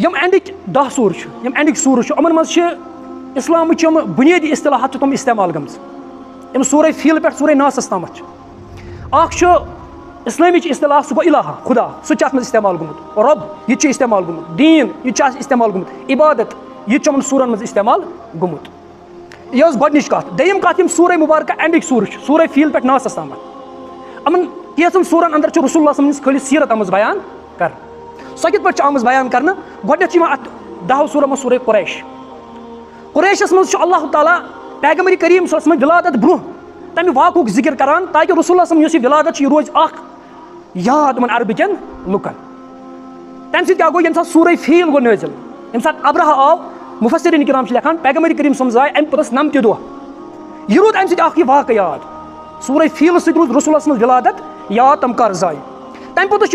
यम एंडिक 10 सूर यम एंडिक सूर यमन मज इस्लाम बुनियादी इस्तिलाहात तम इस्तेमाल गम सूर फील पे सूर नासस तम इस्लामी इस्तिलाह सह गो इलाहा खुदा सह इस्तेमाल गुमुत रब यह इस्तेमाल गुमुत दीन यह इस्तेमाल गुमुत इबादत यह सूरन मज इस्तेमाल गुमुत यह गोडनिच कत दयम कत सूर मुबारक एंडिक सूर फील पे नासस तम अमन कैसन सूरन अंदर रसूलुल्लाह सल्लल्लाहु अलैहि वसल्लम खाली सीरत आमज बयान कर सह कित पे आमज बयान कर गोडनेथ अत 10 सूर मज सूर कुरैशस मज अल्लाह ताला पैगम्बर करीम सल्लल्लाहु अलैहि वसल्लम विलादत ब्रोह तमि वाकुक जिक्र करान ताकि रसूलुल्लाह सल्लल्लाहु अलैहि वसल्लम विलादत रोज याद मन अरबिकन लुकन तम क्या गो ये सूर फील गो नाजिल ये सात अब्रहा आव मुफस्सिरीन किराम लिखान पैगम्बर करीम समझाए अम पे 9 दह यह रूद अम वाक़ याद सूर फील सत रूद रसूलुल्लाह सल्लल्लाहु अलैहि वसल्लम विलादत याद तम कर जाए तम पे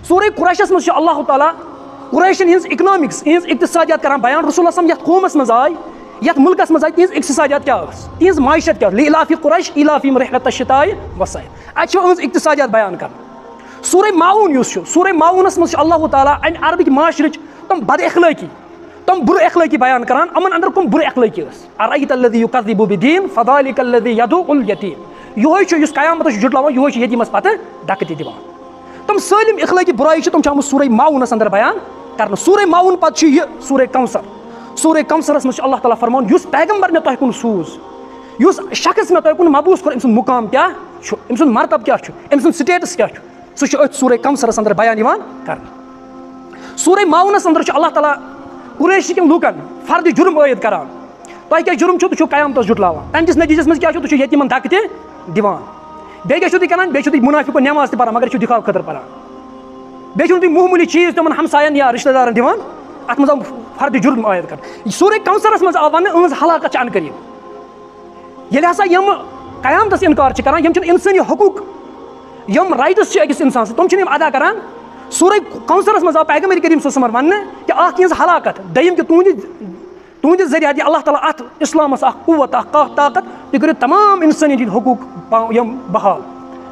सूर कुरैशस मज अल्लाह ताला कुरैशन हज इकनॉमिक्स हज इक्तिसादियात करान बयान रसूलुल्लाह सल्लल्लाहु अलैहि वसल्लम कौमस मज आय यथ मुल्कस मज आय तिहज इक्तिसादियात क्या तिहज माइशत क्या लिलाफी कुरैश इलाफिम रहलत शिताई वसैफ अत इक्तिसादियात बयान कर सूर माऊन सूर माऊनस मज अल्लाह ताला अम अरबिक माशरच तम बद अखलाकी तम बुर अखलाकी बयान करान अमन अंदर कम बुर अखलाकी अरअयतल्लज़ी युकज़्ज़िबु बिद्दीन फ़ज़ालिकल्लज़ी यदउल यतीम यह क़यामत जुटलावान यह यतीमस पत धक्क दिवान तम सलिम अखलाकी बुराई तम आम सूर माऊनस अंदर बयान कर सूर माऊन पे सूर कौसरस मज अल्लाह ताला फरमान युस पैगम्बर मे तुह कुन सूज युस शख्स मे तुह कुन मबूस कोर अम मुकाम क्या अम मरतब क्या अम स्टेटस क्या सह सूर कौसरस अंदर बयान कर सूर माऊनस अंदर अल्लाह ताला कुरैश किन लूकन फर्द जुर्म आयद करान तुह क्या जुर्म तुह क़यामत जुटलावान तम किस नतीजस मज क्या तुह यतीमन धक्क दिवान बे करान बे मुनाफिक नमाज पान मगर दिखाव खतर पान बे मामूली चीज तम हमसायन या रिश्तेदारन दिवान अत मज फर्द जुर्म आयद कर सूर कौसरस मज आव वन अहज हलाकत अन करीब ये हसा यम क़यामतस इनकार करान यम इंसानी हकूक यम राइट्स अकिस इंसान तम अदा करान सूर कौसरस मज आव पैगम्बर करीम सल्लल्लाहु अलैहि वसल्लम वन कि हलाकत दयम कि तुंद जरिया दी अल्लाह ताला अत इस्लामस कुव्वत ताकत तुम करो तमाम इंसानी हकूक यम बहाल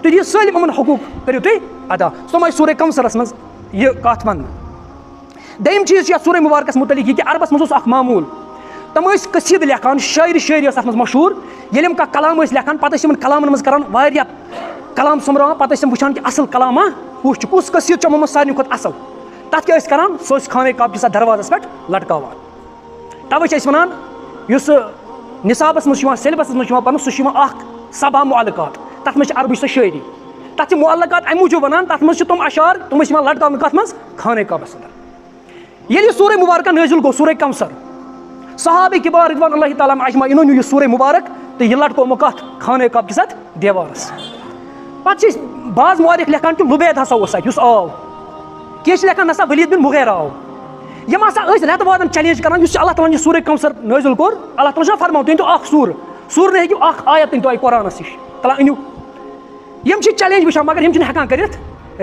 तुम दियो सलिम अमन हकूक करो तुम अदा तम सूर कौसरस मज यह कत वन दयम चीज सूर मुबारकस मुतलिक कि अरबस मज मामूल तम कसीद लेखान शायरी अत मशहूर ये कह कलाम लेखान पे कलामन मज करान कलाम समरान पे वुचान कि असल कलामा कुस कसीद चमो सारे खुद असल तथ क्या करान सह खाने काब के दरवाजस पे लटकावान तवे वन निसाबस मज सिलेबस मज पे सह सबा मुअल्लकात तथ मज अरबी सह शायरी तथ मुअल्लकात अम मूजूब वन तथ मज तुम अशार तुम लटकावन कत मज खाने काबस अंदर ये सूर मुबारक नाजिल गो सूर कौसर सहाबे किबार रिदवान अल्लाह ताला अजमा इनो यह सूर मुबारक तो यह लटको कत खाने काब के देवारस पे बाज मुआरिख लेखान कि लुबैद हसा आव कह लेखान नसा वलीद बिन मुगीरा आव यम रेत वादन चैलेंज करान अल्लाह ताला सूर कौसर नाजिल कोर अल्लाह ताला फरमान तुम तो सूर ने हेकि आयत तुम तो कुरानस नश तला अनु यम चैलेंज वुचान मगर यम हेकान कर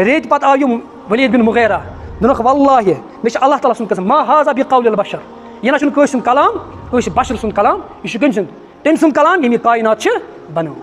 रेत पत आव यम वलीद बिन मुगीरा दोनक वल्लाहि मे अल्लाह ताला सुन कसम मा हाज़ा बिक़ौलिल बशर यह ना कस कलाम कस बशर सुन कलाम यह कम सुन तम सुन कलाम यम कायनात बनाम।